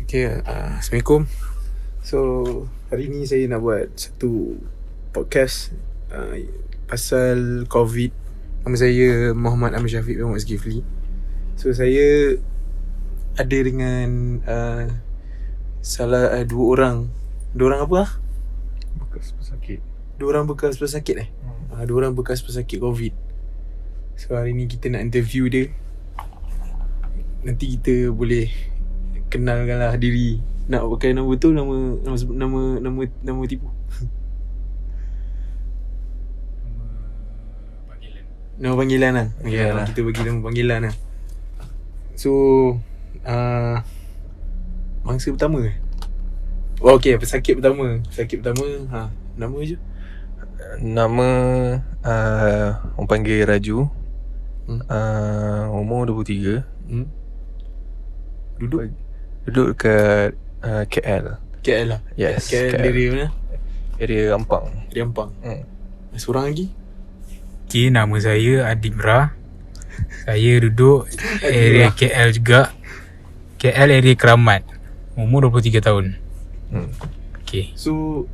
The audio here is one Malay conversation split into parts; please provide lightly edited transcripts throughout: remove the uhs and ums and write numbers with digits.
Okay, Assalamualaikum. So, hari ni saya nak buat satu podcast pasal COVID. Nama saya Muhammad Ahmad Syafiq bin Muhammad Zulkifli. So, saya ada dengan dua orang apa? Bekas pesakit. Dua orang bekas pesakit dua orang bekas pesakit COVID. So, hari ni kita nak interview dia. Nanti kita boleh kenalkanlah diri. Nak pakai nama betul, nama tipu. Nama panggilan lah. Yalah. Kita bagi nama panggilan lah. So mangsa pertama ke? Oh, okay, pesakit pertama. Nama je. Nama orang panggil Raju. Umur 23. Duduk dekat KL. KL lah. Yes, KL area mana? Area Ampang. Area Ampang. Seorang lagi? Okay, nama saya Adimra. Saya duduk area KL juga. KL area Keramat. Umur 23 tahun. Okay. So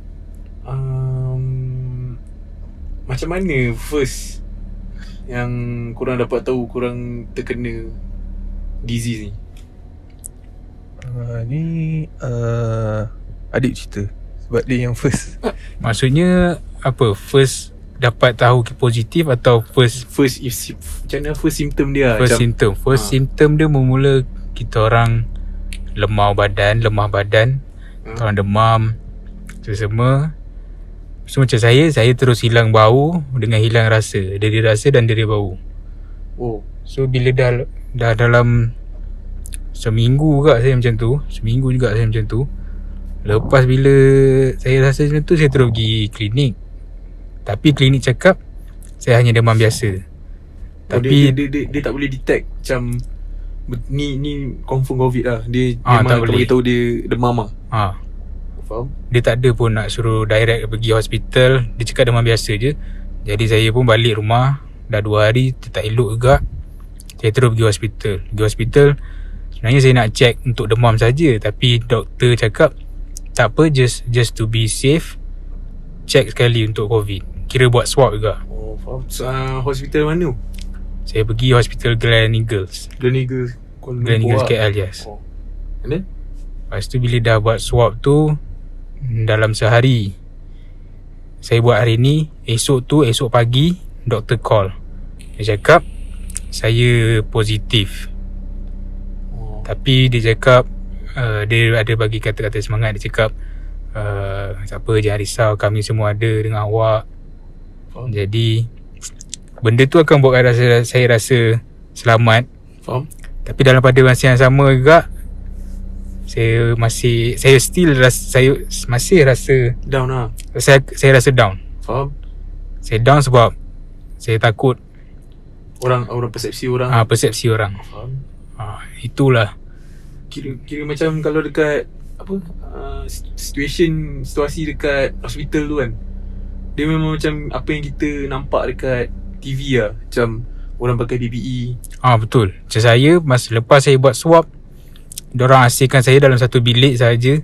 macam mana first yang korang dapat tahu korang terkena disease ni? Ni adik cerita. Sebab dia yang first. Maksudnya apa? First dapat tahu positif atau first Macam mana first symptom dia? first symptom? First symptom dia bermula kita orang lemah badan, orang demam, semua. So macam saya terus hilang bau dengan hilang rasa. Dari rasa dan dari bau. Oh, So bila dah dalam seminggu juga saya macam tu. Lepas bila saya rasa macam tu, saya terus pergi klinik. Tapi klinik cakap saya hanya demam biasa. Tapi dia tak boleh detect macam ni confirm COVID lah. Dia tak memang boleh. tak tahu dia demam lah. Faham? dia tak ada pun nak suruh direct pergi hospital. Dia cakap demam biasa je. Jadi saya pun balik rumah. Dah 2 hari tak elok juga. Saya terus pergi hospital. Sebenarnya saya nak check untuk demam saja, tapi doktor cakap tak apa, just to be safe, check sekali untuk COVID. Kira buat swab juga. Oh, faham. So, hospital mana? Saya pergi hospital Gleneagles Gleneagles KL, yes. Oh. And then? Lepas tu bila dah buat swab tu, dalam sehari, saya buat hari ni, esok pagi doktor call. Dia cakap saya positif. Tapi dia cakap dia ada bagi kata-kata semangat. Dia cakap tak apa, jangan risau, kami semua ada dengan awak. Jadi benda tu akan buatkan saya rasa selamat. Faham? Tapi dalam pada masa yang sama juga, saya masih rasa Down lah. saya rasa down. Faham? Saya down sebab saya takut Orang persepsi orang. persepsi orang. Faham? Itulah. Kira macam kalau dekat situasi dekat hospital tu kan, dia memang macam apa yang kita nampak dekat TV lah. Macam orang pakai PPE. Betul. Macam saya, masa lepas saya buat swab, diorang asingkan saya dalam satu bilik saja.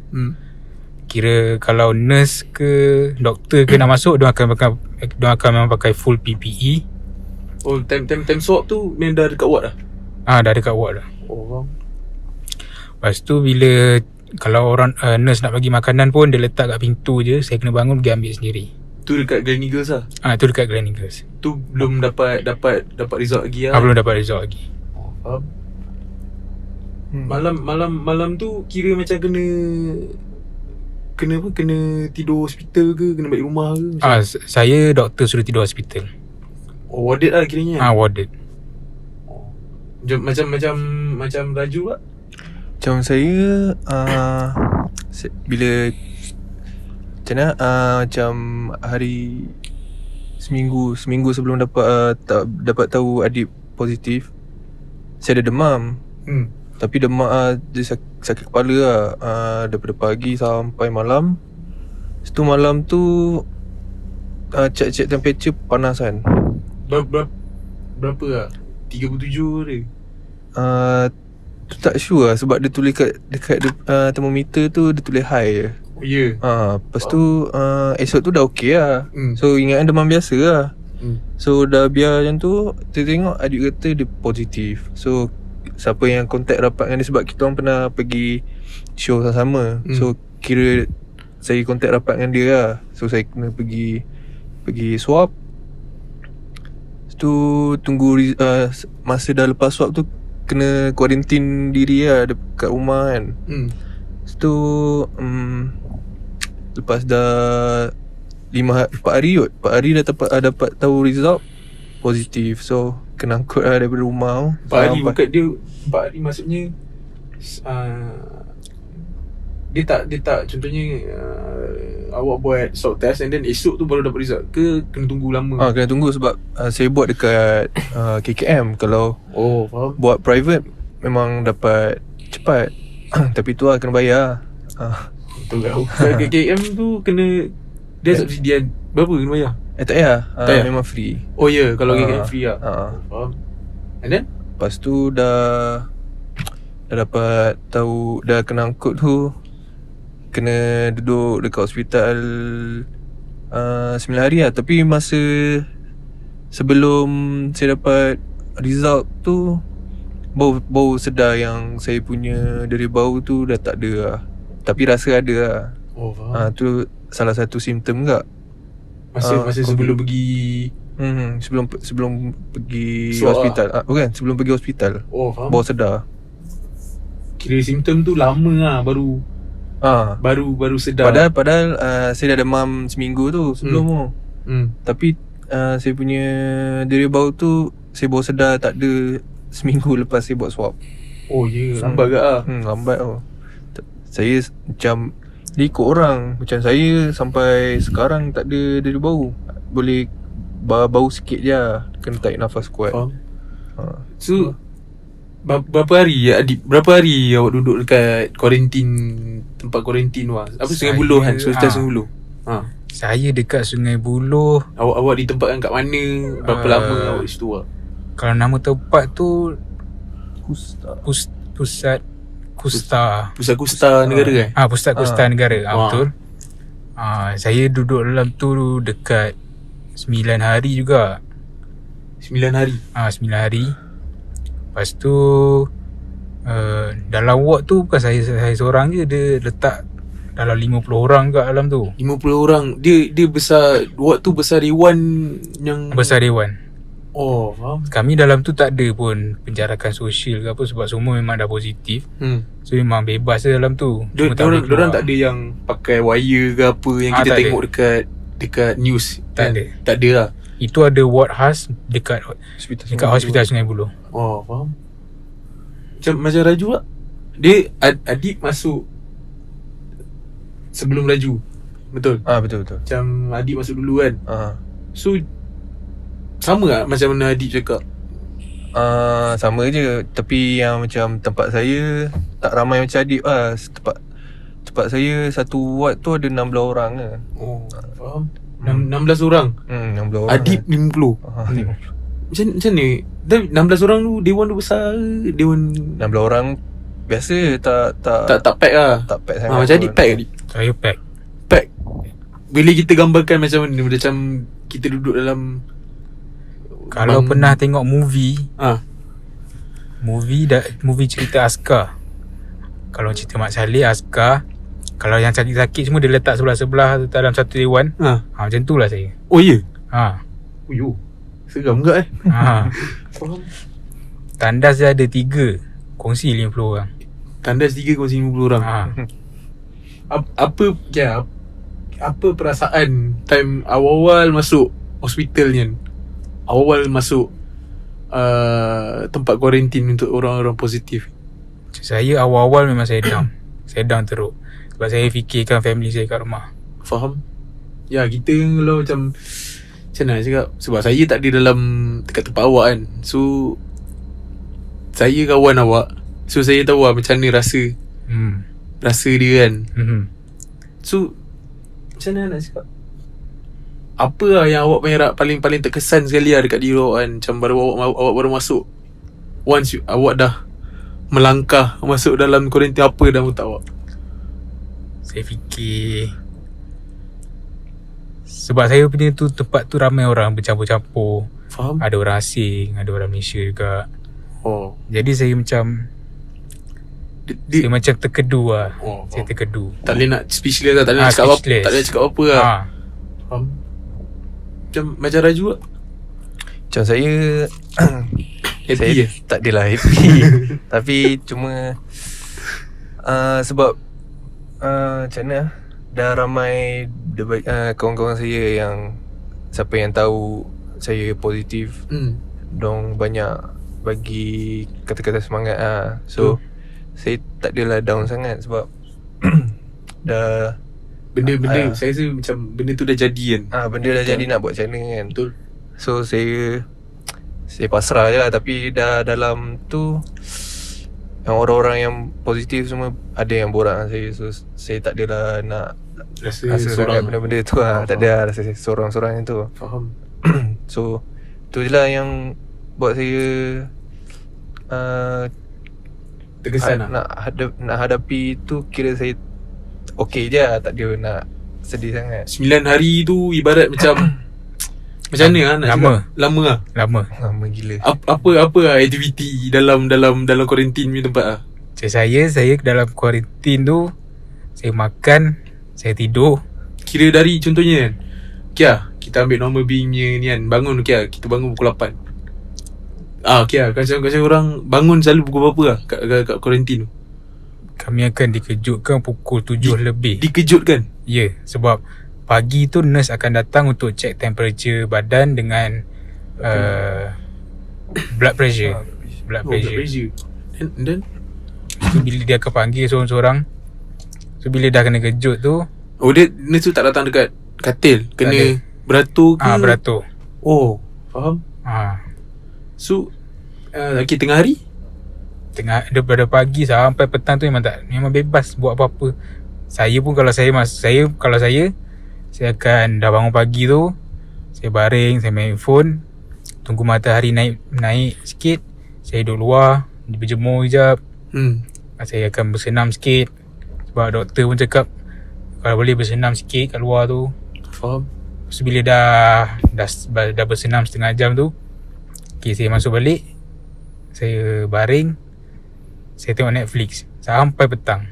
Kira kalau nurse ke doktor ke nak masuk, diorang akan memang pakai full PPE. Oh, time swab tu memang dah dekat ward dah? Dah dekat ward dah. Oh, faham. Lepas tu bila kalau orang nurse nak bagi makanan pun, dia letak kat pintu je. Saya kena bangun pergi ambil sendiri. Tu dekat Gleneagles lah? Tu dekat Gleneagles. Tu belum dapat result lagi lah? Belum dapat result lagi. Oh, faham. Malam tu kira macam kena tidur hospital ke, kena balik rumah ke? Saya doktor suruh tidur hospital. Oh, warded lah kiranya? Warded. Macam Raju lah? Macam saya bila macam mana, macam hari seminggu sebelum dapat tahu adik positif, saya ada demam. Tapi demam dia sakit kepala lah, daripada pagi sampai malam. Lepas tu malam tu check temperature panas kan. Berapa lah? 37 dia? tak sure lah, sebab dia tulis dekat thermometer tu dia tulis high je. Oh ya. Lepas tu esok tu dah okey lah. So ingatkan demam biasa lah. So dah biar macam tu, tengok adik kata dia positif. So siapa yang kontak rapat dengan dia, sebab kita orang pernah pergi show sama-sama. So kira saya kontak rapat dengan dia lah. So saya kena pergi swab. Lepas tu tunggu masa dah lepas swab tu kena kuarantin diri lah dekat rumah kan. Lepas tu lepas dah 4 hari dah dapat tahu result positif. So kena angkut lah daripada rumah. 4 hari bukan dia 4 hari maksudnya dia tak contohnya awak buat swab test and then esok tu baru dapat result ke kena tunggu lama? Kena tunggu sebab saya buat dekat KKM. Kalau faham. buat private memang dapat cepat. Tapi tu lah kena bayar. Betul kau. KKM tu kena dia subsidian berapa kena bayar? Tak payah. Tak payah? Memang free. Oh ya, kalau KKM free lah. Faham. And then Lepas tu dah dapat tahu, dah kena angkut tu, kena duduk dekat hospital 9 hari lah. Tapi masa sebelum saya dapat result tu, bau sedar yang saya punya dari bau tu dah tak ada lah. Tapi rasa ada lah. faham. Tu salah satu simptom juga. Masa sebelum pergi sebelum pergi swab hospital. Bukan, sebelum pergi hospital. faham. Bau sedar. Kira simptom tu lama lah baru sedar. Padahal saya dah demam seminggu tu sebelum tu. Tapi saya punya diri bau tu, saya baru sedar tak ada seminggu lepas saya buat swab. Oh ya, lambat ke lah. Lambat tu. Saya macam dia ikut orang. Macam saya sampai sekarang tak ada diri bau. Boleh bau sikit je, kena tarik nafas kuat. Faham. So berapa hari awak duduk dekat tempat kuarantin tu lah? Apa Sungai Buloh kan? Hospital Sungai Buloh. Saya dekat Sungai Buloh. Awak ditempatkan kat mana? Berapa lama awak di situ lah? Kalau nama tempat tu Pusat Kusta Negara kan? Pusat Kusta Negara. Wah. Betul. Saya duduk dalam tu dekat 9 hari juga. 9 hari. 9 hari. Lepas tu dalam ward tu bukan saya seorang je. Dia letak dalam 50 orang kat dalam tu. 50 orang. Dia besar. Ward tu besar dewan yang Besar dewan. faham. Kami dalam tu tak ada pun penjarakan sosial ke apa, sebab semua memang dah positif. So memang bebas je dalam tu. Diorang tak ada yang pakai wire ke apa yang kita tengok dekat news. Tak ada. Tak ada lah. Itu ada ward khas dekat hospital Sungai Buloh. Faham. Macam Raju lah. Dia adik masuk sebelum Raju. Betul? Betul. Macam adik masuk dulu kan. So sama tak macam mana adik cakap? Sama je. Tapi yang macam tempat saya tak ramai macam adik lah. Tempat saya satu ward tu ada 16 orang ke. Faham. 16 orang. 16 orang. Adik 50. Macam ni? 16 orang tu dewan tu besar ke? Dewan 16 orang biasa, tak pack lah. Tak pack sangat. Macam adik pack adik. Saya pack. Bila kita gambarkan macam mana, macam kita duduk dalam, kalau pernah tengok movie, movie cerita askar. Kalau cerita Mat Salleh, askar. Kalau yang sakit-sakit semua dia letak sebelah-sebelah dalam satu dewan. Macam tu lah saya. Oh ya? Yeah. Seram ke Tandas dia ada 3, kongsi 50 orang. Tandas 3 kongsi 50 orang. Apa perasaan time awal-awal masuk hospital ni kan? Awal masuk tempat kuarantin untuk orang-orang positif. Saya awal-awal memang saya down. Saya down teruk. Sebab saya fikirkan family saya kat rumah. Faham. Ya, kita kalau macam mana nak cakap, sebab saya tak ada dalam dekat tempat awak kan. So saya kawan awak, so saya tahu lah macam mana rasa dia kan. So macam mana nak cakap, apa lah yang awak punya paling terkesan sekali lah dekat diri awak kan? Macam awak baru masuk, once awak dah melangkah masuk dalam kuarantin, apa dalam otak awak? Saya fikir sebab saya punya tu tempat tu ramai orang bercampur-campur. Faham? Ada orang asing, ada orang Malaysia juga. Oh. Jadi saya macam saya macam terkedu lah. Oh, Saya terkedu. tak boleh nak speechless lah, tak boleh nak cakap apa, speechless. tak boleh nak cakap apa lah. Faham? Macam Raju lah. Macam saya Happy saya je? tak adalah happy. Tapi cuma sebab macam mana, dah ramai kawan-kawan saya yang, siapa yang tahu saya positif, dong banyak bagi kata-kata semangat So saya tak adalah down sangat sebab dah Benda-benda saya rasa macam benda tu dah jadi kan. benda dah jadi, nak buat macam mana kan. Betul. So saya pasrah je lah. Tapi dah dalam tu, yang orang-orang yang positif semua ada yang borak dengan saya. So saya tak adalah nak Rasa sangat seorang. benda-benda tu lah. Tak ada rasa sorang-sorang yang tu. Faham. So tu je lah yang buat saya Terkesan lah. nak hadapi tu, kira saya okey je lah. Tak ada nak sedih sangat. 9 hari tu ibarat macam macam mana lah nak Lama. cakap? Lama lah. Lama gila. Apa lah aktiviti dalam kuarantin punya tempat lah? Macam saya dalam kuarantin tu, saya makan, saya tidur. Kira dari contohnya kan, kita ambil normal being punya ni kan, bangun kita bangun pukul 8. Kadang orang bangun selalu pukul berapa lah kat kuarantin tu? Kami akan dikejutkan pukul 7 lebih. Dikejutkan? Ya, sebab pagi tu nurse akan datang untuk check temperature badan dengan blood pressure. Blood pressure. Then So bila dia akan panggil seorang-seorang, so bila dah kena kejut tu, nurse tu tak datang dekat katil, kena beratur ke? beratur. Oh, faham. So lagi tengah hari? Daripada pagi sampai petang tu memang bebas buat apa-apa. Saya pun kalau saya akan dah bangun pagi tu, saya baring, saya main phone, tunggu matahari naik sikit, saya duduk luar, berjemur sekejap. Saya akan bersenam sikit, sebab doktor pun cakap kalau boleh bersenam sikit kat luar tu. Faham. So bila dah bersenam setengah jam tu, saya masuk balik, saya baring, saya tengok Netflix sampai petang.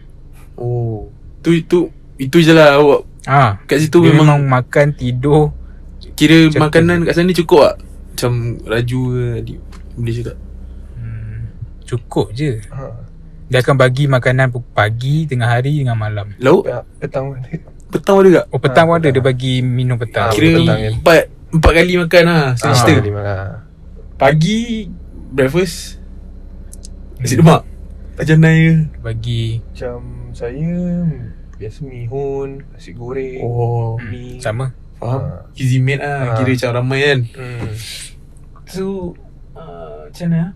Oh, itu je lah awak. Kat situ memang makan, tidur. Kira makanan kat sana cukup tak? Macam Raju ke Adik boleh cakap? Cukup je. Dia akan bagi makanan pagi, tengah hari dengan malam. Lauk? Petang Petang ada tak? Oh, petang pun ada. Dia bagi minum petang. Kira petang kan. empat kali makan lah. Setengah cerita. Pagi breakfast nasi lemak, macam mana ke? Bagi Macam saya biasa mihun, nasi goreng, mi. sama. Faham? Easy made lah. Kira macam ramai kan. So macam mana?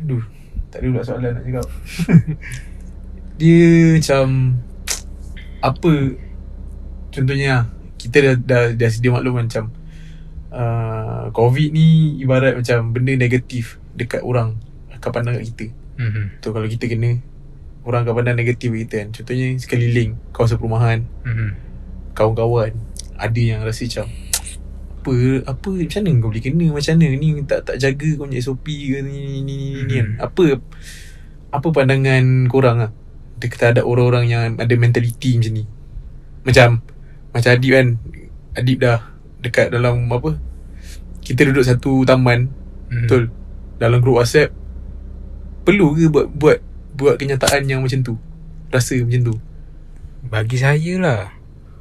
Aduh, tak ada pula soalan nak cakap. Dia macam apa, contohnya kita dah sedia maklum macam COVID ni ibarat macam benda negatif dekat orang akan pandang kat kita. So kalau kita kena, orang akan pandang negatif kat kita kan. Contohnya sekeliling, kawasan perumahan, kawan-kawan, ada yang rasa macam apa macam mana kau boleh kena, macam mana ni tak jaga kau punya SOP ke ni kan. Apa pandangan korang lah terhadap orang-orang yang ada mentaliti macam ni? Macam Adib kan, Adib dah dekat dalam apa, kita duduk satu taman, betul, dalam grup WhatsApp. Perlu ke buat kenyataan yang macam tu, rasa macam tu? Bagi saya lah,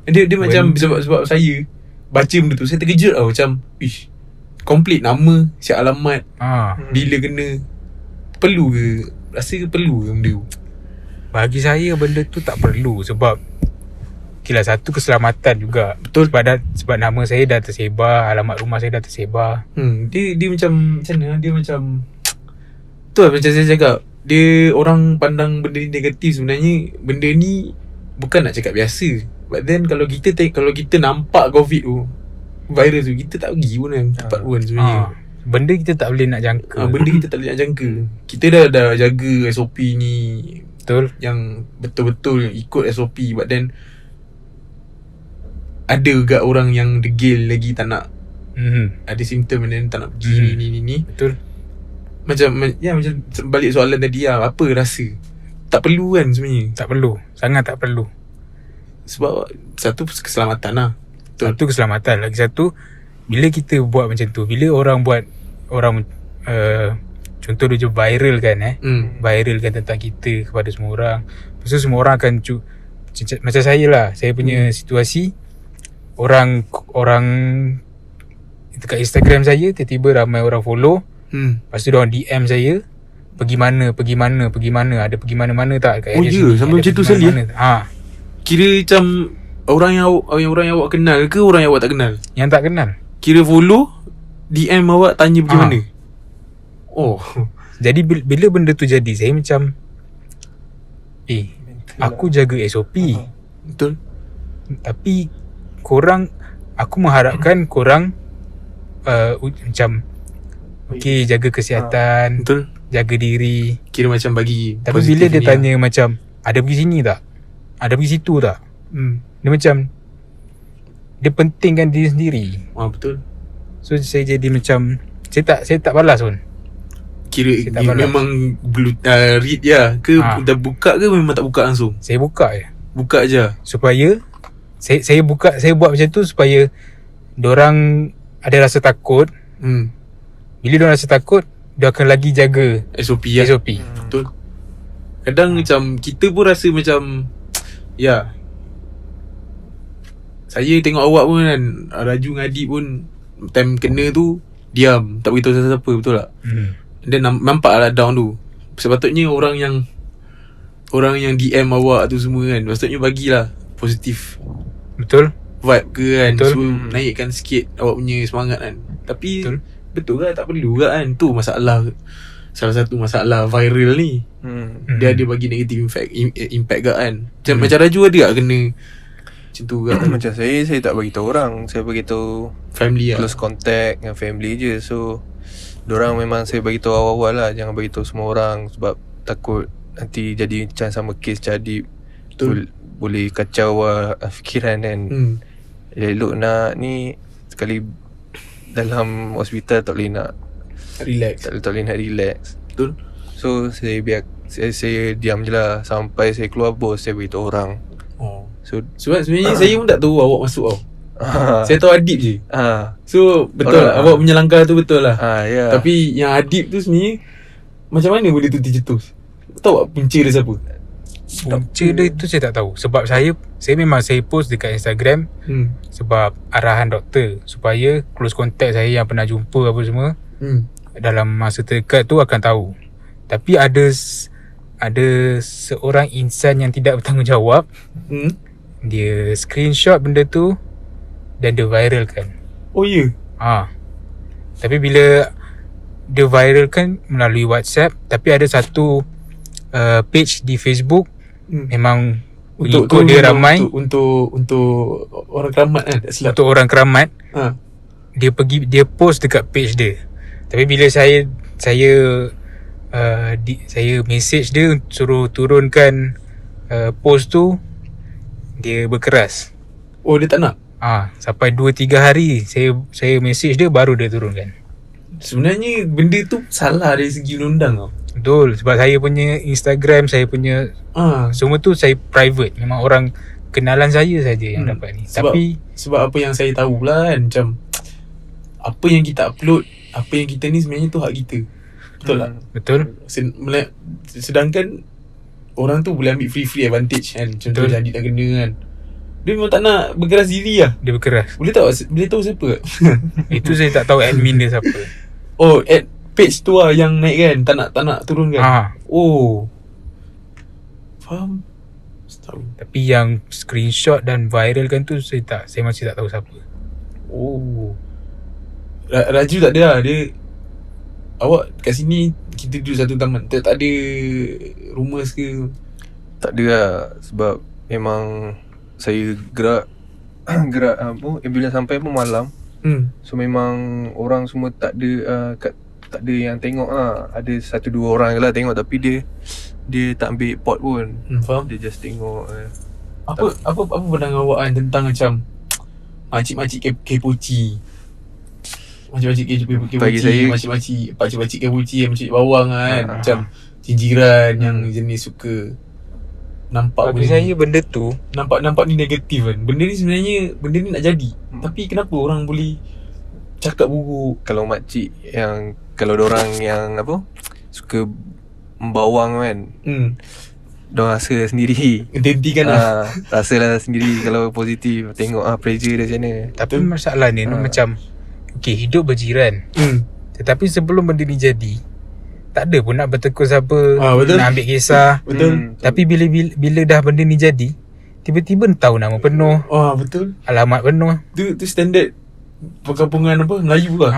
Dia macam sebab saya baca benda tu, saya terkejut tau. Macam komplit nama, siap alamat, bila kena. Perlu ke? Rasa ke perlu ke benda tu? Bagi saya benda tu tak perlu. Sebab satu keselamatan juga. Betul. Sebab nama saya dah tersebar, alamat rumah saya dah tersebar. Dia macam mana? Dia macam tu lah, macam saya cakap, dia orang pandang benda ni negatif. Sebenarnya benda ni bukan nak cakap biasa. But then kalau kita nampak COVID tu, virus tu, kita tak pergi pun kan tempat pun sebenarnya. benda kita tak boleh nak jangka. Benda kita tak boleh nak jangka. Kita dah jaga SOP ni, Betul. yang betul-betul ikut SOP, but then ada juga orang yang degil lagi, tak nak, ada simptom dan tak nak pergi ni. Betul. Macam balik soalan tadi lah, apa rasa? Tak perlu kan sebenarnya. Tak perlu. Sangat tak perlu. Sebab satu keselamatan lah. Betul. Satu keselamatan. Lagi satu, bila kita buat macam tu, bila orang contoh dia viral kan viralkan tentang kita kepada semua orang. Lepas tu semua orang akan macam saya lah, saya punya situasi, orang dekat Instagram saya tiba-tiba ramai orang follow. Lepas tu diorang DM saya, pergi mana, ada pergi mana-mana tak kat area sini, sampai macam tu sekali Kira macam orang yang awak kenal ke orang yang awak tak kenal? Yang tak kenal. Kira follow, DM awak, tanya pergi mana. Jadi bila benda tu jadi, saya macam aku jaga SOP. Betul. Tapi aku mengharapkan korang macam jaga kesihatan, Betul. jaga diri. Kira macam bagi. Tapi bila dia tanya macam, ada pergi sini tak? Ada pergi situ tak? Dia macam, dia pentingkan diri sendiri. Betul. So saya jadi macam, saya tak balas pun. Kira memang read je ke dah buka ke memang tak buka langsung? Saya buka je. Buka je. Supaya saya buat macam tu supaya diorang ada rasa takut. Bila diorang rasa takut, dia akan lagi jaga SOP. Betul. Kadang macam kita pun rasa macam saya tengok awak pun kan, Raju dengan Adib pun time kena tu diam, tak beritahu siapa-siapa, betul tak? Dan nampak lah down tu. Sepatutnya orang yang DM awak tu semua kan, sepatutnya bagilah positif, betul, vibe ke kan, betul. So naikkan sikit awak punya semangat kan. Tapi betul kan, tak perlu kan. Tu masalah, salah satu masalah viral ni. Dia ada bagi negative impact kan. Macam Raju ada tak kena macam tu kan? Macam saya tak bagi tahu orang, saya bagi tahu family lah, close contact dengan family je. So dorang memang saya bagi tahu awal-awal lah, jangan bagi tahu semua orang, sebab takut nanti jadi macam sama kes jadi boleh kacau fikiran kan. Elok nak ni sekali dalam hospital tak boleh nak relax, tak boleh nak relax. Betul. So saya saya diam je lah sampai saya keluar bos, saya beritahu orang. So sebab sebenarnya saya pun tak tahu awak masuk tau. Saya tahu Adib je. So betul lah, awak punya langkah tu betul lah. Tapi yang Adib tu sebenarnya macam mana boleh tu tercetus? Tahu tak punca dia siapa? Punca dia tu saya tak tahu. Sebab saya memang saya post dekat Instagram sebab arahan doktor, supaya close contact saya yang pernah jumpa apa semua dalam masa terdekat tu akan tahu. Tapi ada seorang insan yang tidak bertanggungjawab, dia screenshot benda tu dan dia viralkan. Oh ya? Tapi bila dia viralkan melalui WhatsApp, tapi ada satu page di Facebook memang pengikut dia ramai. Untuk orang keramat kan, tak silap. Untuk orang keramat. Dia post dekat page dia. Tapi bila saya message dia suruh turunkan post tu, dia berkeras. Oh, dia tak nak? Sampai 2-3 hari saya message dia, baru dia turunkan. Sebenarnya benda tu salah dari segi undang-undang tau. Betul. Sebab saya punya Instagram, saya punya semua tu saya private. Memang orang kenalan saya saja yang dapat ni. Sebab apa yang saya tahu lah kan, macam apa yang kita upload, apa yang kita ni sebenarnya tu hak kita. Betul tak? Betul. Sedangkan orang tu boleh ambil free advantage kan. Contoh jadi tak kena kan, dia memang tak nak berkeras diri lah. Dia berkeras. Boleh tahu siapa? Itu saya tak tahu admin dia siapa. Page tu lah yang naik kan, tak nak turun kan. Faham. Tapi yang screenshot dan viralkan tu saya masih tak tahu siapa. Raju tak ada lah. Dia, awak kat sini kita duduk satu taman, tak ada rumours ke? Tak ada lah, sebab memang saya gerak ambulans sampai pun malam. So memang orang semua tak ada yang tengok lah. Ada 1-2 orang je lah tengok, tapi dia tak ambil pot pun. Faham? Dia just tengok. Apa pandangan awak kan tentang macam makcik-makcik kepoci? Makcik-makcik kepoci, Bagi saya- pakcik-pakcik kepoci yang mencuri bawang kan. Macam jinjiran yang jenis suka nampak Bagi saya benda tu nampak ni negatif kan. Benda ni sebenarnya benda ni nak jadi. Tapi kenapa orang boleh cakap buruk? Kalau makcik yang, kalau dorang yang apa, suka membawang kan, dorang rasa sendiri. Hentikan lah. Rasalah sendiri kalau positif. Tengok pressure dia macam mana. Tapi masalah ni macam okay, hidup berjiran. Tetapi sebelum benda ni jadi, tak ada pun nak bertekuk siapa, Betul. nak ambil kisah. Betul. Tapi bila dah benda ni jadi, tiba-tiba tahu nama penuh, Betul. alamat penuh. Tu standard perkampungan apa Melayu lah.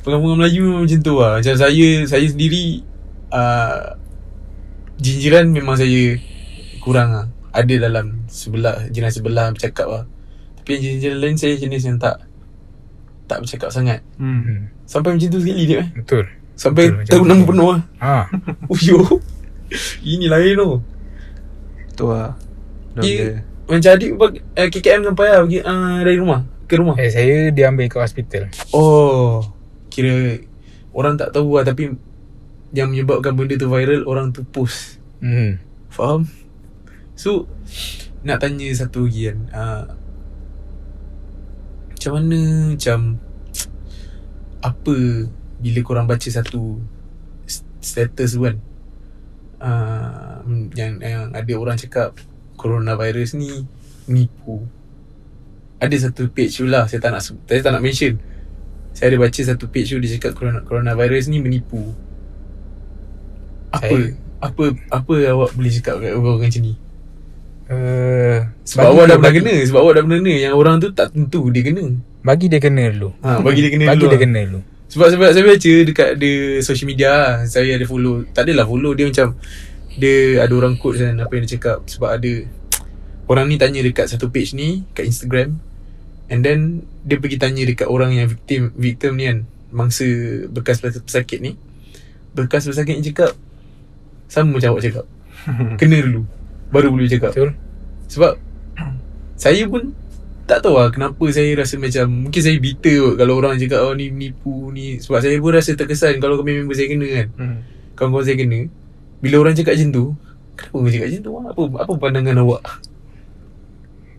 Perkampungan Melayu macam tu lah. Macam saya sendiri jinjiran memang saya kurang lah. Ada dalam jiran sebelah bercakap lah. Tapi yang jinjiran lain saya jenis yang tak bercakap sangat. Sampai macam tu sekali dia Betul. Sampai Betul, tahu macam nama tu. penuh lah. Uyo. Ini lain tu. Tu lah. Dia, macam adik KKM sampai lah pergi dari rumah ke rumah. Saya diambil ke hospital. Oh, kira orang tak tahu lah, tapi yang menyebabkan benda tu viral, orang tu post. Faham? So nak tanya satu lagi kan, macam mana, macam apa bila korang baca satu status tu kan, yang ada orang cakap coronavirus ni menipu. Ada satu page tu lah, saya tak nak mention. Saya ada baca satu page tu, dia cakap coronavirus ni menipu. Apa awak boleh cakap kat orang macam ni? Sebab awak dah pernah kena. Sebab awak dah pernah kena. Yang orang tu tak tentu dia kena. Bagi dia kena dulu. Bagi dia kena Bagi dulu dia lah. kena dulu. Sebab saya baca dekat ada social media lah. Saya ada follow. Tak adalah follow, dia macam dia ada orang quote kan apa yang dia cakap. Sebab ada orang ni tanya dekat satu page ni kat Instagram, and then dia pergi tanya dekat orang yang victim ni kan, mangsa bekas pesakit ni. Bekas pesakit ni cakap sama macam awak cakap. Kena dulu baru boleh cakap. Betul. Sebab saya pun tak tahu lah kenapa saya rasa macam, mungkin saya bitter kot kalau orang cakap ni menipu ni. Sebab saya pun rasa terkesan kalau member saya kena kan, kawan-kawan saya kena. Bila orang cakap macam tu, kenapa orang cakap macam tu? Apa pandangan awak?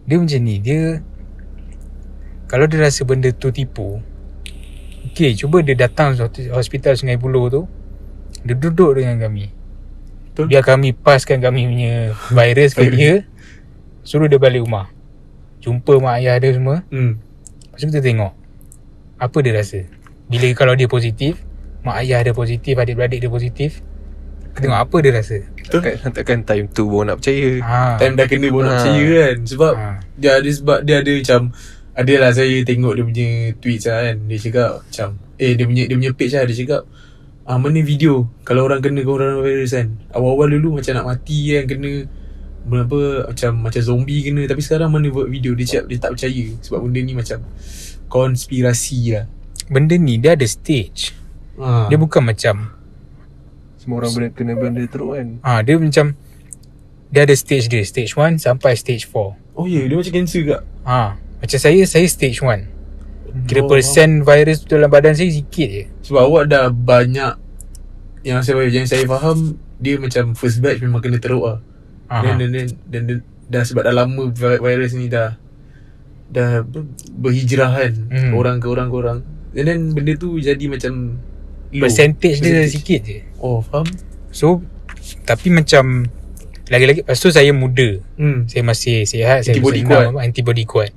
Dia macam ni, dia kalau dia rasa benda tu tipu, okay, cuba dia datang hospital Sungai Buloh tu, dia duduk dengan kami. Betul. Biar kami paskan kami punya virus ke dia, suruh dia balik rumah, jumpa mak ayah dia semua. Lepas tu kita tengok apa dia rasa. Bila kalau dia positif, mak ayah dia positif, adik-beradik dia positif, kita tengok apa dia rasa. Takkan time tu baru nak percaya. Time dah kena baru nak percaya kan. Sebab dia ada macam, adalah saya tengok dia punya tweets lah kan. Dia cakap macam dia punya page lah. Dia cakap mana video kalau orang kena coronavirus kan, awal-awal dulu macam nak mati kan, kena apa, macam zombie kena. Tapi sekarang mana buat video. Dia cakap dia tak percaya sebab benda ni macam konspirasi lah. Benda ni dia ada stage. Dia bukan macam Semua orang boleh kena benda teruk kan. dia macam dia ada stage dia, stage 1 sampai stage 4. Oh ya, dia macam cancer kak. Macam saya stage 1. Kira persen virus tu dalam badan saya sikit je. Sebab awak dah banyak, yang saya faham, dia macam first batch memang kena teruk lah. Dan dah sebab dah lama virus ni dah berhijrah kan, orang ke orang. And then benda tu jadi macam low. Percentage dia sikit je. Oh, faham. So tapi macam lagi-lagi, lepas tu saya muda, saya masih sihat, saya Antibody masih antibody kuat.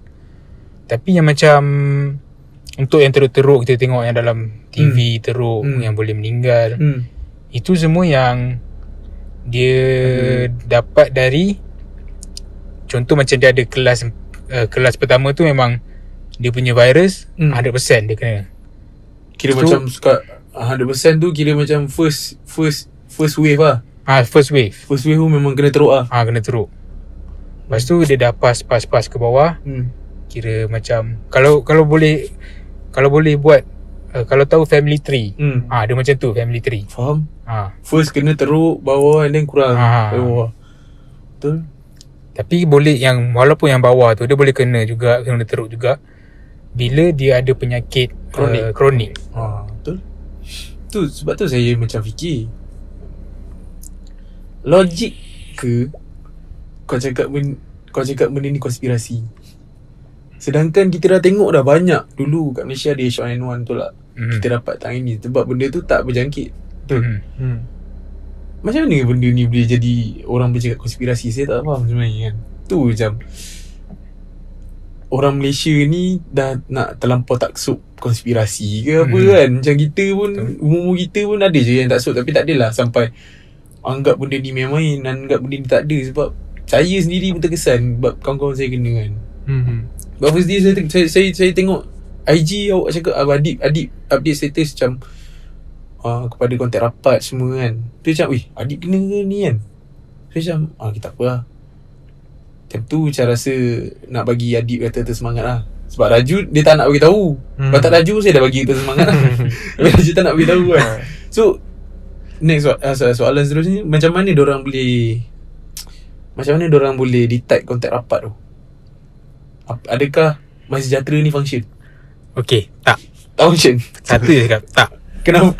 Tapi yang macam untuk yang teruk-teruk kita tengok yang dalam TV teruk, yang boleh meninggal, itu semua yang dia dapat dari, contoh macam dia ada kelas pertama tu memang dia punya virus 100% dia kena. Kira so, macam suka 100% tu kira macam first wave lah. First wave. First wave tu memang kena teruk lah. Kena teruk. Lepas tu dia dah pas ke bawah. Kira macam Kalau boleh buat kalau tahu family tree, dia macam tu family tree. Faham? Ha. First kena teruk bawah and then kurang bawah. Betul? Tapi boleh yang walaupun yang bawah tu dia boleh kena teruk juga bila dia ada penyakit kronik. Betul. Tu sebab tu saya macam fikir, logik ke kau cakap benda ni konspirasi? Sedangkan kita dah tengok dah banyak dulu kat Malaysia ada H1N1 tu lah. Kita dapat tahun ni sebab benda tu tak berjangkit. Betul. Macam mana benda ni boleh jadi orang bercakap konspirasi? Saya tak faham sebenarnya kan. Tu macam orang Malaysia ni dah nak terlampau taksub konspirasi ke apa kan. Macam kita pun, umur kita pun ada je yang taksub. Tapi tak adalah sampai anggap benda ni main-main, anggap benda ni tak ada. Sebab saya sendiri pun terkesan sebab kawan-kawan saya kena kan. Sebab first day saya tengok IG awak cakap Adib update status macam kepada kontak rapat semua kan. Tu macam Adib kena ke ni kan. Saya macam kita apa lah. Macam tu macam rasa nak bagi Adib kata tersemangat lah. Sebab Raju dia tak nak bagi tahu. Kalau tak Raju saya dah bagi tersemangat lah. Raju tak nak bagi tahu kan. So next soalan seterusnya, macam mana diorang boleh detect kontak rapat tu? Adakah MySejahtera ni function? Okey, tak function. Satu je cakap tak. Kenapa?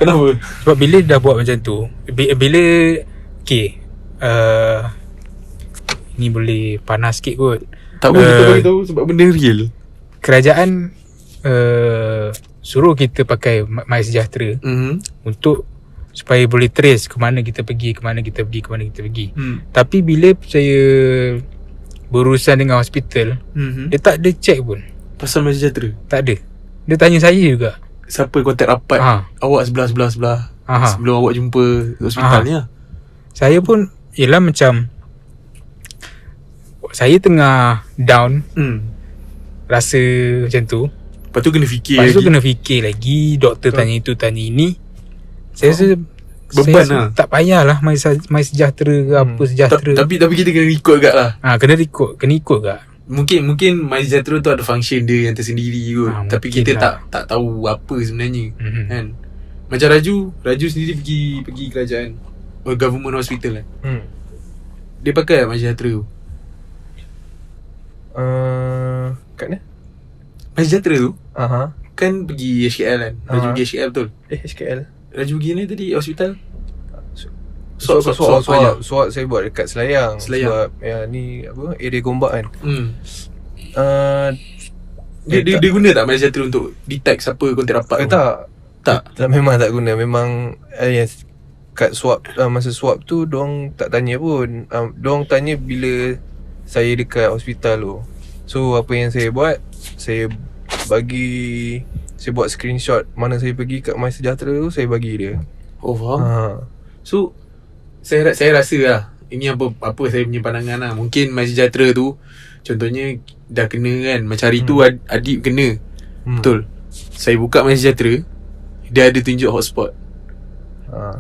Sebab bila dah buat macam tu, bila okey, ni boleh panas sikit kot. Tak boleh kita bagi tahu sebab benda real. Kerajaan suruh kita pakai MySejahtera untuk supaya boleh trace ke mana kita pergi. Tapi bila saya berurusan dengan hospital, dia tak ada check pun pasal MySejahtera. Tak ada. Dia tanya saya juga, siapa kontak rapat awak sebelah sebelum awak jumpa hospital ni lah. Saya pun ialah macam saya tengah down, rasa macam tu. Lepas tu kena fikir lagi. Doktor tanya itu tanya ini. Saya rasa beban lah. Tak payahlah MySejahtera ke apa sejahtera. Tapi kita kena ikut agak lah. Kena ikut agak. Mungkin MySejahtera tu ada function dia yang tersendiri kot. Tapi kita lah. tak tahu apa sebenarnya. Kan? Macam Raju sendiri pergi kerajaan government hospital kan. Dia pakai MySejahtera tu. Kat mana? MySejahtera tu kan pergi HKL kan. Raju pergi HKL betul? HKL. Raju pergi ni tadi hospital. Swab saya buat dekat Selayang. Sebab ni apa, area Gombak kan. Dia guna tak MySejahtera untuk detect siapa kontak rapat? Tak. Memang tak guna. Memang kat swab, masa swab tu diorang tak tanya pun. Diorang tanya bila saya dekat hospital tu. So apa yang saya buat, saya buat screenshot mana saya pergi kat MySejahtera tu, saya bagi dia. Oh faham. So saya rasa lah, ini apa saya punya pandangan lah. Mungkin MySejahtera tu contohnya dah kena kan. Macam hari tu Adib kena. Betul. Saya buka MySejahtera, dia ada tunjuk hotspot.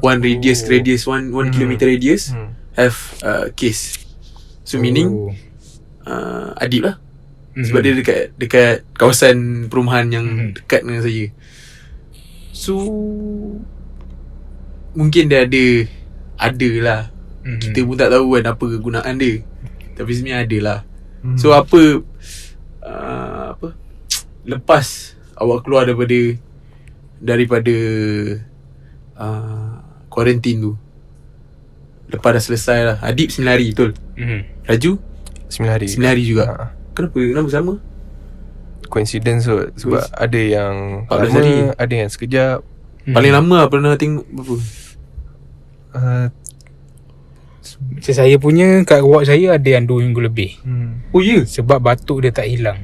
One radius 1 kilometer radius have case. So meaning Adib lah. Sebab dia dekat kawasan perumahan yang dekat dengan saya. So mungkin dia ada lah. Kita pun tak tahu kan apa kegunaan dia. Tapi sebenarnya ada lah. So apa lepas awak keluar daripada quarantine tu, lepas dah selesai lah, Adib 9 hari betul? Raju 9 hari. 9 hari juga. Kenapa sama? Coincidence kot. Sebab ada yang 14 lama, hari. ada yang sekejap. Paling lama pernah tengok berapa? Macam saya punya, kat ward saya ada yang 2 minggu lebih. Oh ya? Sebab batuk dia tak hilang.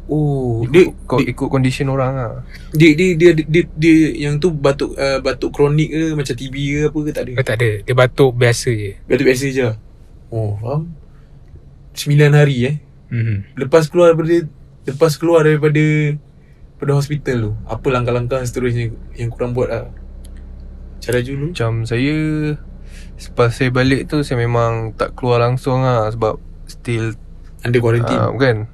Oh, ikut condition orang lah. Dia yang tu batuk kronik ke macam TB ke apa ke tak ada? Tak ada. Dia batuk biasa je. Batuk biasa je. Oh, faham. 9 hari Lepas keluar daripada hospital tu, apa langkah-langkah seterusnya yang korang buat lah? Cara dulu Macam saya, selepas saya balik tu, saya memang tak keluar langsung lah. Sebab still under quarantine. Bukan,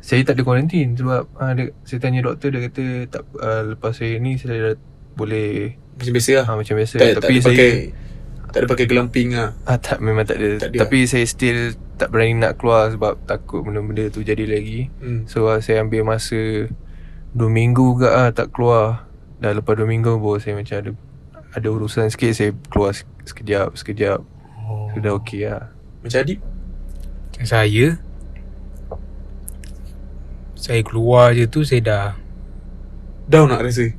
saya tak ada kuarantin sebab saya tanya doktor, dia kata tak, lepas saya ni saya dah boleh Macam biasa lah. macam biasa. Tak Tapi ada pakai, tak ada pakai glamping lah. tak, memang tak ada. Tak ada. Tapi saya still tak berani nak keluar sebab takut benda-benda tu jadi lagi. So saya ambil masa 2 minggu juga tak keluar. Dah lepas 2 minggu baru saya macam ada urusan sikit, saya keluar sekejap. Sudah okey lah. Macam Adib? Saya keluar je tu saya dah Down nak rasa?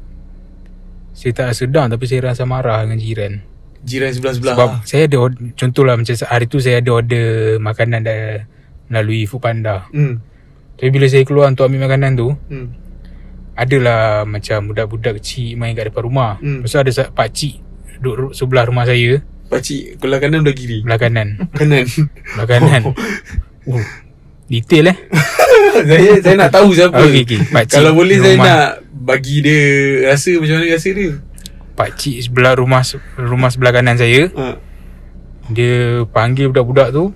Saya tak rasa down, tapi saya rasa marah dengan jiran. Jiran sebelah-sebelah Sebab saya ada contohlah macam hari tu saya ada order makanan melalui Foodpanda. Tapi bila saya keluar untuk ambil makanan tu, adalah macam budak-budak kecil main kat depan rumah. Lepas tu ada pakcik duduk sebelah rumah saya. Pakcik belah kanan belah kiri? Belah kanan. Kanan. Belah kanan. Detail saya nak tahu siapa. Okay. Pakcik kalau boleh saya rumah, nak bagi dia rasa macam mana rasa dia. pakcik sebelah rumah sebelah kanan saya, dia panggil budak-budak tu.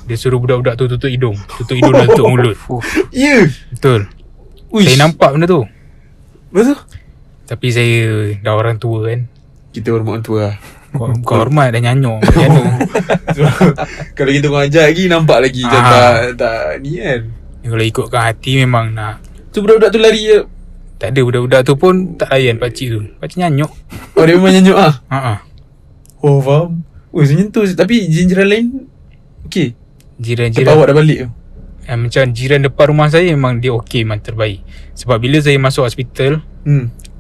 Dia suruh budak-budak tu tutup hidung dan tutup mulut. Ya. Betul. Uish. Saya nampak benda tu. Betul. Tapi saya dah orang tua kan. Kita hormat orang tua lah. Kau hormat dah nyanyuk piano. Kalau kita orang ajar lagi, nampak lagi macam tak ni kan. Kalau ikutkan hati memang nak. Tu budak-budak tu lari je. Tak ada, budak-budak tu pun tak layan pakcik tu. Pakcik nyanyuk. Oh, dia memang nyanyuk lah. Oh, faham. Oh, senyentuh. Tapi jiran lain okey. Jiran-jiran Bawa dah balik tu. Macam jiran depan rumah saya memang dia okey, memang terbaik. Sebab bila saya masuk hospital,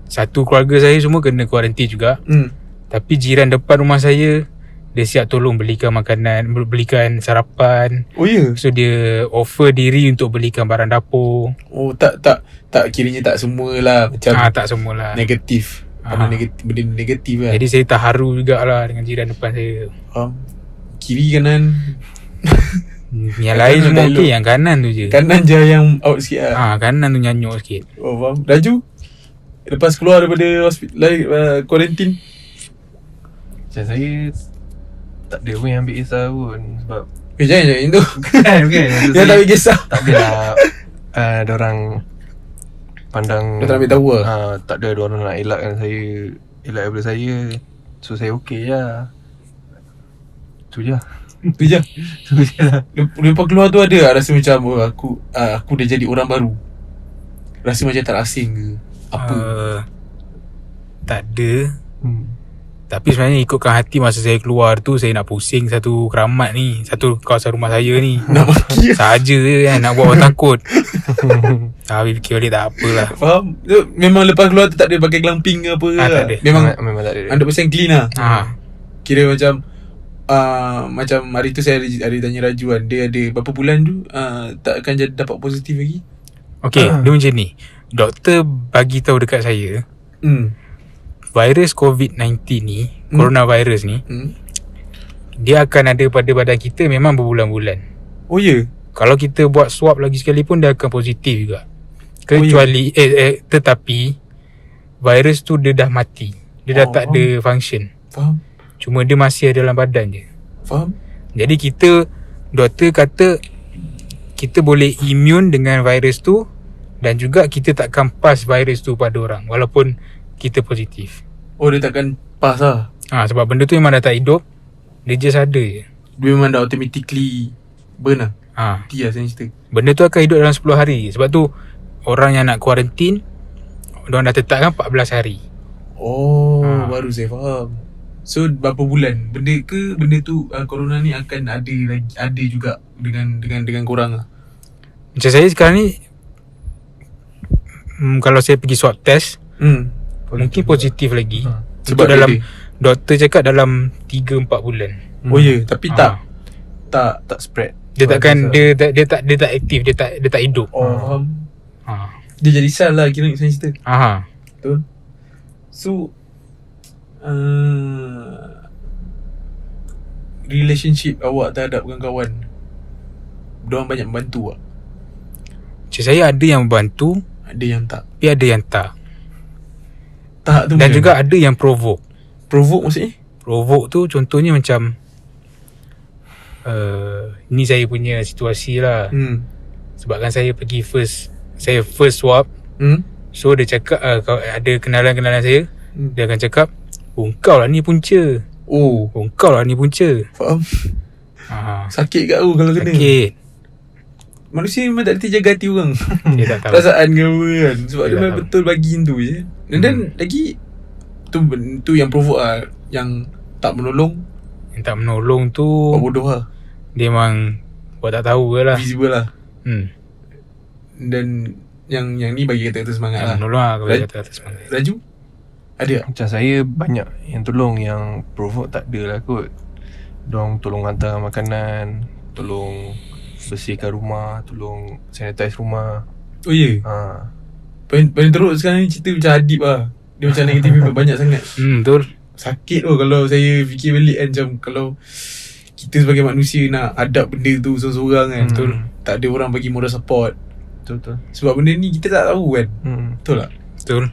satu keluarga saya semua kena kuarantin juga. Tapi jiran depan rumah saya, dia siap tolong belikan makanan, belikan sarapan. Oh ya? So dia offer diri untuk belikan barang dapur. Oh, tak kiranya tak semualah macam Tak semualah. negatif. Benda negatif lah. Jadi saya terharu jugalah dengan jiran depan saya. Kiri kanan. Yang lain semua okey, yang kanan tu je. Kanan je yang out sikit lah. Kanan tu nyanyuk sikit. Oh, faham. Raju, lepas keluar daripada hospital, kuarantin, Macam saya tak ada pun yang ambil kisah pun. Sebab jangan tu. Bukan Yang tak ambil kisah. tak adalah diorang pandang, Dia tak ambil tahu lah. tak ada diorang nak elakkan saya, elak daripada saya. So saya okey lah. Tu je. Lepas keluar tu ada rasa macam aku dah jadi orang baru. Rasa macam tak asing ke apa? Tak ada. Tapi sebenarnya ikutkan hati, masa saya keluar tu saya nak pusing satu keramat ni, satu kawasan rumah saya ni. Nak maki saja je kan, nak buat orang takut. Tapi fikir balik tak apalah. Faham? Memang lepas keluar tu tak ada pakai glamping ke apa ke? Tak ada. Memang tak ada. 100% clean lah. Kira macam macam hari tu saya ada tanya Raju kan, dia ada berapa bulan tu tak akan dapat positif lagi. Okay, dia macam ni. Doktor bagi tahu dekat saya, virus COVID-19 ni, coronavirus ni, dia akan ada pada badan kita memang berbulan-bulan. Oh ya? Kalau kita buat swab lagi sekali pun dia akan positif juga. Kecuali tetapi virus tu dia dah mati. Dia dah tak ada function. Faham? Cuma dia masih ada dalam badan je. Faham? Jadi doktor kata kita boleh immune dengan virus tu, dan juga kita takkan pass virus tu pada orang walaupun kita positif. Oh, dia takkan pass lah. Sebab benda tu memang dah tak hidup. Dia just ada je. Dia memang dah automatically burn lah. Mati lah saya cerita. Benda tu akan hidup dalam 10 hari. Sebab tu orang yang nak kuarantin, diorang dah tetapkan 14 hari. Baru saya faham. So berapa bulan benda tu corona ni akan ada juga dengan korang lah. Macam saya sekarang ni, kalau saya pergi swab test, mungkin positif lagi. Sebab dalam doktor cakap dalam 3-4 bulan. Oh ya, tapi tak spread. Dia takkan dia tak aktif, dia tak hidup. Faham. Dia jadi sel lah kira saya cerita. Betul. So relationship awak terhadap kawan-kawan, diorang banyak membantu tak? Macam saya ada yang membantu, ada yang tak. tapi ada yang tak. Tak tu. Dan juga ada yang provoke. Provoke maksudnya? Provoke tu contohnya macam ni saya punya situasi lah. Sebabkan saya pergi saya first swab. So dia cakap ada kenalan-kenalan saya, dia akan cakap, kau lah ni punca. Kau lah ni punca. Faham. Sakit kat aku kalau kena. Sakit. Manusia memang tak reti jaga hati orang. Saya tak tahu. Perasaan ke apa kan. Sebab Saya dia tak memang tahu. betul bagi tu je. Dan lagi tu yang provoke lah. Yang tak menolong, Yang tak menolong tu, buat bodoh lah. dia memang buat tak tahu ke lah. Visible lah. Dan yang ni bagi kata-kata semangat lah. Yang menolong lah kalau kata semangat. Raju? Ada tak? Macam saya banyak yang tolong, yang provoke tak ada lah kot. Diorang tolong hantar makanan, tolong bersihkan rumah, tolong sanitize rumah. Oh ya? Paling teruk sekarang ni cerita macam Adib lah. Dia macam negatif banyak sangat. Betul. Sakit kalau saya fikir balik kan. Macam kalau kita sebagai manusia nak hadap benda tu seorang-seorang kan. Betul. Tak ada orang bagi moral support. Betul. Sebab benda ni kita tak tahu kan. Betul tak? Betul.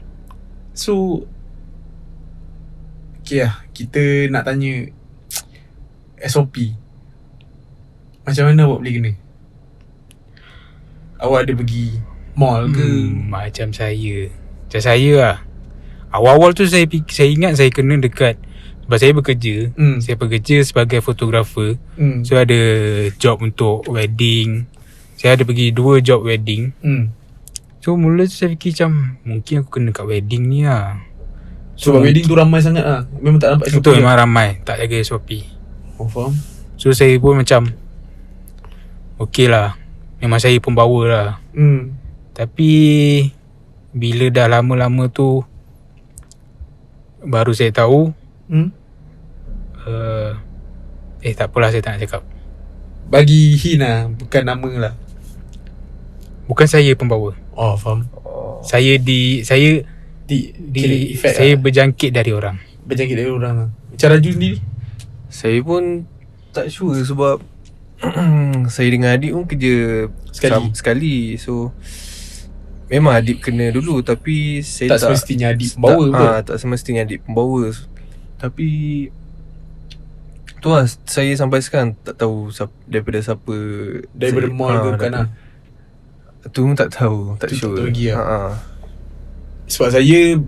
So okay lah, kita nak tanya SOP. Macam mana awak boleh kena? Awak ada pergi mall ke? Macam saya lah. Awal-awal tu saya ingat saya kena dekat, sebab saya bekerja. Saya bekerja sebagai fotografer. So ada job untuk wedding. Saya ada pergi 2 job wedding. So mula tu saya fikir macam, mungkin aku kena kat wedding ni lah. Sebab wedding tu ramai sangat lah. Memang tak nampak SOP. Betul, memang ramai, tak jaga SOP. Oh, faham. So saya pun macam, okey lah, memang saya pembawa lah. Tapi bila dah lama-lama tu, baru saya tahu. Tak apalah, saya tak nak cakap. Bagi hint lah, bukan nama lah. Bukan saya pembawa. Oh, faham. Saya Effect lah. berjangkit dari orang. Berjangkit dari orang lah. Macam Raju sendiri? Saya pun tak sure sebab saya dengan adik pun kerja sekali. So memang adik kena dulu, tapi saya Tak semestinya adik pembawa pun. Tak semestinya adik pembawa. Tapi tu lah, saya sampai sekarang tak tahu daripada siapa. Daripada mall ke bukan lah. Tu pun tak tahu, tak Tu tak sure. tahu lagi lah. Sebab saya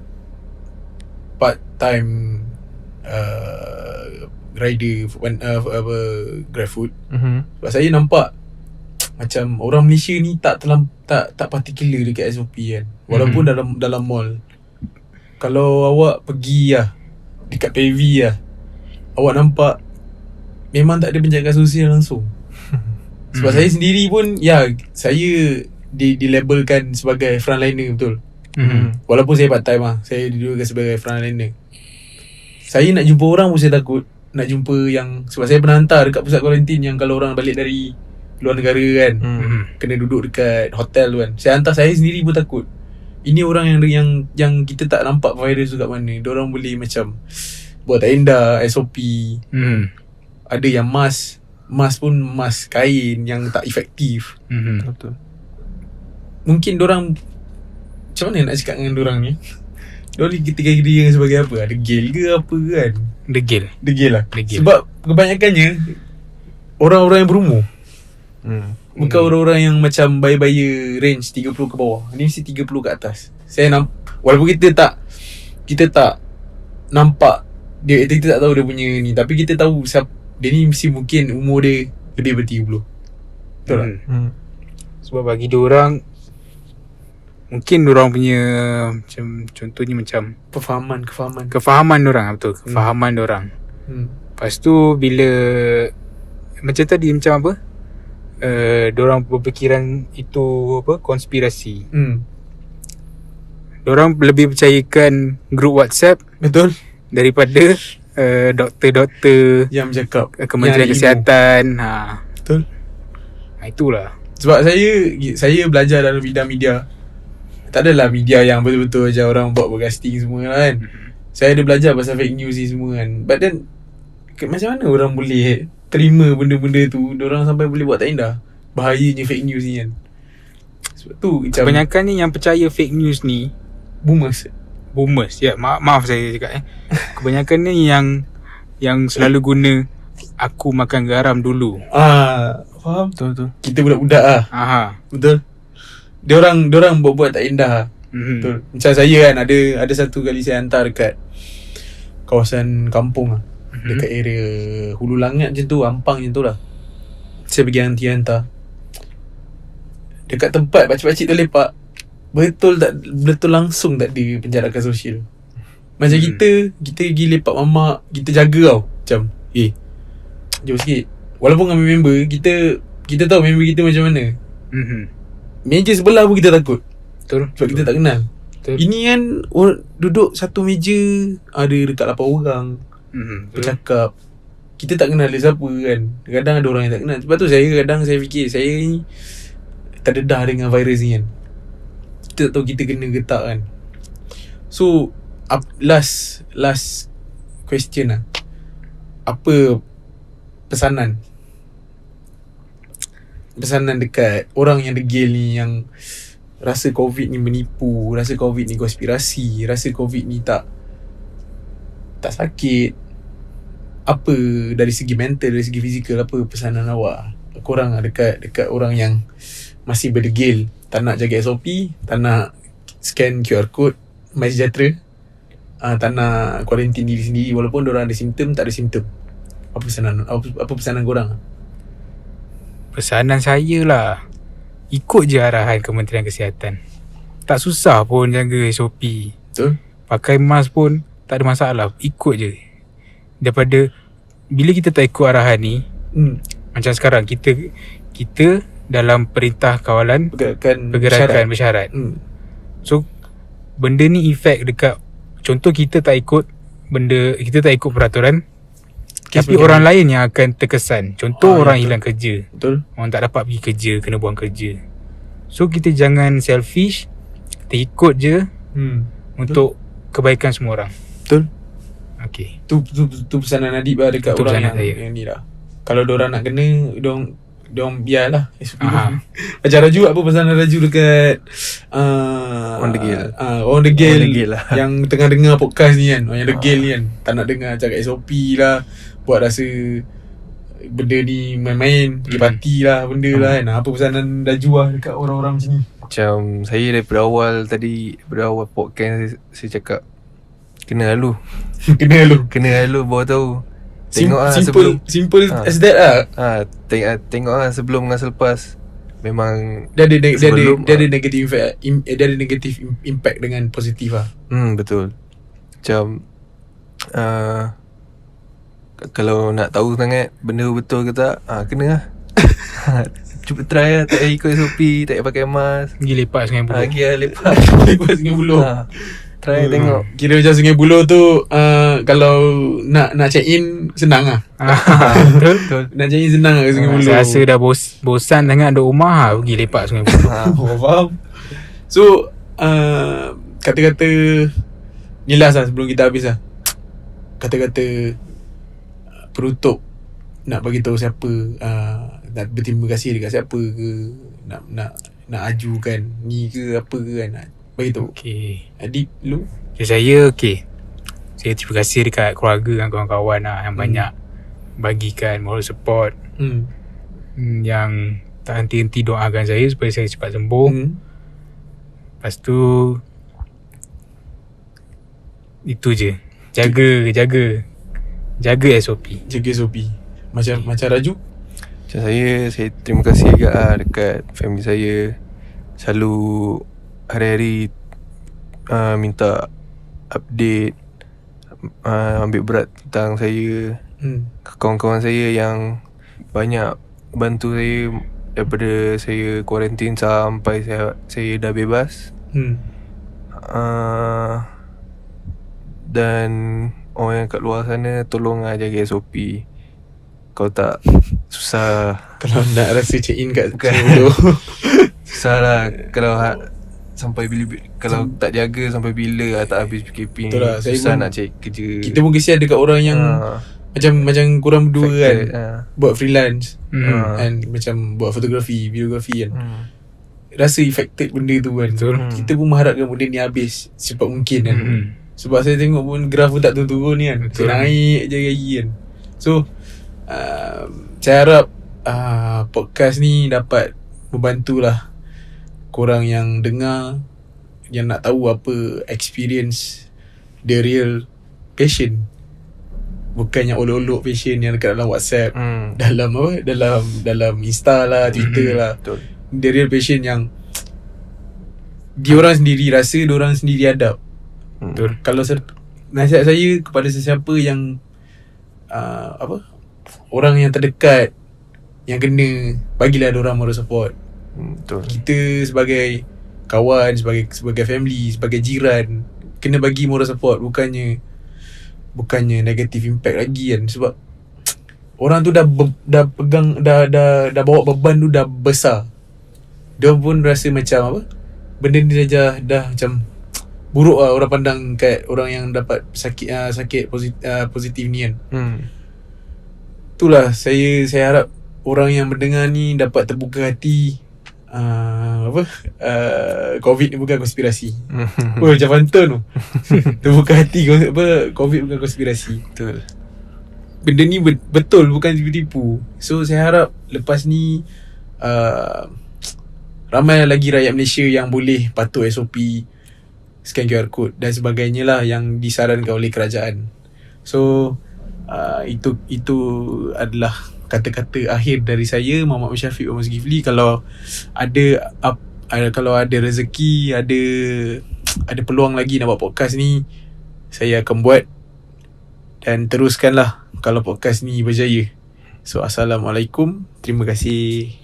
part time rider GrabFood. Sebab saya nampak macam orang Malaysia ni tak particular dekat SOP kan. Walaupun dalam mall. Kalau awak pergi lah dekat PV lah, awak nampak memang tak ada penjagaan sosial langsung. Sebab saya sendiri pun, saya dilabelkan sebagai frontliner, betul. Walaupun saya part time lah, saya didudukan sebagai frontliner. Saya nak jumpa orang pun saya takut. Nak jumpa yang, sebab saya pernah hantar dekat pusat kuarantin yang kalau orang balik dari luar negara kan, kena duduk dekat hotel tu kan. Saya sendiri pun takut. Ini orang yang kita tak nampak virus tu kat mana. Diorang boleh macam buat tenda, SOP. Ada yang mask pun mask kain yang tak efektif. Betul. Mungkin diorang, macam mana nak cakap dengan diorang ni? Diorang ni kategori yang sebagai apa? Degil ke apa kan? Degil Degil lah. Degil. Sebab kebanyakannya orang-orang yang berumur. Bukan orang-orang yang macam baya-baya range 30 ke bawah. Ni mesti 30 ke atas. Walaupun kita tak nampak dia, kita tak tahu dia punya ni, tapi kita tahu dia ni mesti mungkin umur dia lebih daripada 30. Betul tak? Sebab bagi diorang, mungkin diorang punya macam, contohnya macam kefahaman diorang. Betul, kefahaman diorang. Lepas tu bila macam tadi, macam apa, diorang berfikiran itu apa, konspirasi. Diorang lebih percayakan grup WhatsApp, betul, daripada doktor-doktor yang bercakap, Kementerian yang Kesihatan. Betul. Itulah. Sebab saya belajar dalam bidang media. Tak adalah media yang betul-betul macam orang buat broadcasting semua kan. Saya ada belajar pasal fake news ni semua kan. But then macam mana orang boleh terima benda-benda tu, diorang sampai boleh buat tak indah. Bahayanya fake news ni kan. Sebab tu macam Kebanyakan ni yang percaya fake news ni boomers. Ya, maaf saya cakap Kebanyakan ni yang selalu guna aku makan garam dulu. Faham? Betul. Kita budak-budak lah. Aha. Betul. Diorang buat-buat tak indah. Betul. Macam saya kan ada satu kali saya hantar dekat kawasan kampung lah. Dekat area Hulu Langat macam tu, Ampang macam tu lah. Saya pergi hantar. Dekat tempat pakcik-pakcik tu lepak, betul langsung tak ada penjarakan sosial. Macam kita pergi lepak mamak, kita jaga tau. Macam jom sikit. Walaupun dengan member, kita tahu member kita macam mana. Meja sebelah pun kita takut. Betul. Sebab kita tak kenal. Betul. Ini kan duduk satu meja, ada dekat 8 orang bercakap. Kita tak kenal dia siapa kan. Kadang ada orang yang tak kenal. Sebab tu saya fikir saya ni terdedah dengan virus ni kan. Kita tak tahu kita kena ke tak kan. So last question lah. Apa pesanan dekat orang yang degil ni, yang rasa COVID ni menipu, rasa COVID ni konspirasi, rasa COVID ni tak sakit. Apa dari segi mental, dari segi fizikal, apa pesanan awak korang dekat orang yang masih berdegil, tak nak jaga SOP, tak nak scan QR code MySejahtera, tak nak kuarantin diri sendiri walaupun diorang ada simptom, tak ada simptom. Apa pesanan korang? Pesanan saya lah, ikut je arahan Kementerian Kesihatan. Tak susah pun jaga SOP. Betul. Pakai mask pun tak ada masalah. Ikut je. Daripada bila kita tak ikut arahan ni, macam sekarang kita dalam perintah kawalan pergerakan bersyarat. So benda ni efek dekat, contoh kita tak ikut peraturan, tapi orang lain yang akan terkesan. Contoh orang hilang kerja. Betul. Orang tak dapat pergi kerja, kena buang kerja. So kita jangan selfish, kita ikut je untuk kebaikan semua orang. Betul. Okay. Tu pesanan Adib lah dekat Itu orang pesanan yang ni lah. Kalau diorang nak kena, diorang biarlah. Macam Raju, apa pesanan Raju dekat orang degil. Orang degil lah. yang tengah dengar podcast ni kan. Orang yang degil ni kan, tak nak dengar cakap SOP lah, buat rasa benda ni main-main, pergi parti lah, benda lah kan. Apa pesanan Raju lah dekat orang-orang macam ni? Macam saya daripada awal podcast saya cakap kena lalu baru tahu. Tengok lah simple as that lah. Tengok lah sebelum dengan selepas. Memang dia ada negative impact dengan positif lah. Betul. Macam kalau nak tahu sangat benda betul ke tak, kena lah. Cuba try lah. Tak payah ikut SOP, tak payah pakai mask, Pergi lepak Sungai Buloh. pergi lah lepak. Lepas Sungai Buloh. Try tengok. Kira macam Sungai Buloh tu, kalau nak check in senang lah. Betul. Nak check in senang lah ke Sungai Buloh. Saya rasa dah bosan sangat duduk rumah lah, pergi lepak Sungai Buloh. Faham. So kata-kata ni last lah sebelum kita habis lah. Kata-kata penutup, nak bagi tahu siapa, nak berterima kasih dekat siapa ke, nak ajukan ni ke apa ke kan, nak bagi tahu. Okay. Adib lu? Saya terima kasih dekat keluarga dan kawan-kawan lah, yang banyak bagikan moral support, yang tak henti-henti doakan saya supaya saya cepat sembuh. Lepas tu itu je. Jaga SOP. Jaga SOP. Macam Raju? Macam saya terima kasih juga lah dekat family saya. Selalu hari-hari minta update, ambil berat tentang saya. Kawan-kawan saya yang banyak bantu saya daripada saya kuarantin sampai saya dah bebas. Dan orang yang kat luar sana, tolong lah jaga SOP. Kalau tak, susah. Kalau nak rasa check in kat Bukan. Sungai Buloh. Susah lah. Sampai bila, kalau tak jaga sampai bila tak habis PKP ni. Betul lah, saya susah pun- nak cari kerja. Kita pun kesian dekat orang yang macam korang berdua kan, buat freelance and macam buat fotografi, videografi kan. Rasa affected benda tu kan. Betul. Kita pun mengharapkan benda ni habis secepat mungkin kan. Sebab saya tengok pun graf pun tak turun-turun ni kan. Betul. Naik je lagi kan. So Saya harap podcast ni dapat membantulah korang yang dengar, yang nak tahu apa experience the real patient, bukan yang olok-olok patient yang dekat dalam WhatsApp, dalam apa, dalam Insta lah, Twitter lah. Betul. The real patient yang diorang sendiri rasa, diorang sendiri hadap. Betul. Kalau nasihat saya kepada sesiapa yang orang yang terdekat yang kena, bagilah diorang moral support. Betul. Kita sebagai kawan, sebagai family, sebagai jiran, kena bagi moral support, bukannya negative impact lagi kan. Sebab orang tu dah pegang, dah bawa beban tu dah besar. Dia pun rasa macam apa, benda ni dah macam buruk lah orang pandang kat orang yang dapat sakit positif ni kan. Itulah saya harap orang yang mendengar ni dapat terbuka hati. Covid ni bukan konspirasi. Macam pantun tu. Terbuka hati, Covid bukan konspirasi. Betul. Benda ni betul, bukan tipu-tipu. So saya harap lepas ni ramai lagi rakyat Malaysia yang boleh patuh SOP, scan QR code dan sebagainya lah yang disarankan oleh kerajaan. So itu adalah kata-kata akhir dari saya, Muhammad Syafiq bin Zulkifli. Kalau ada rezeki, ada peluang lagi nak buat podcast ni, saya akan buat. Dan teruskanlah kalau podcast ni berjaya. So assalamualaikum, terima kasih.